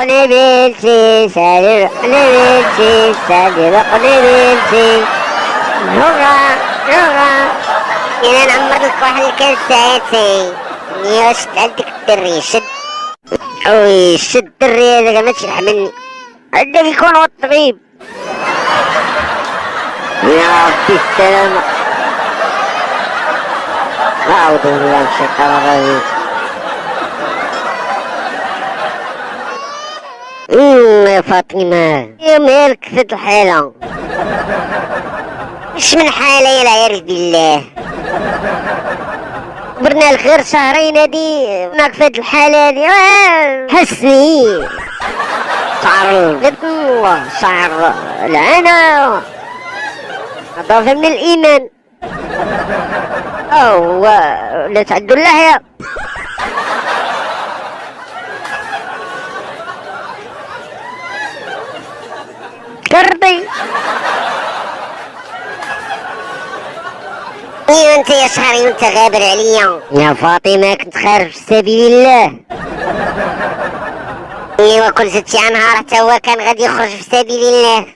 قنبلتي سالي قنبلتي سالي قنبلتي هورا هورا. انا نعمر لك واحد الكاساتي واش عندك الدري شد وي شد الدري هذاك ما تشلح مني عندك يكون هو الطبيب. يا ربي السلامة. أعوذ بالله من الشيطان الرجيم. يا فاطمة يا مالك في الحالة؟ مش من حالة يا العياذ بالله. صبرنا لك غير شهرين هادي ماك في هاد الحالة هادي حسني. شعر الله شعر العنا إضافة من الإيمان. أو لا تعدوا اللحية. كربي انت يا شهري وانت غابر عليا يا فاطمة. كنت خارج في سبيل الله. ايوا كل 6 نهار حتى هو كان غادي يخرج في سبيل الله.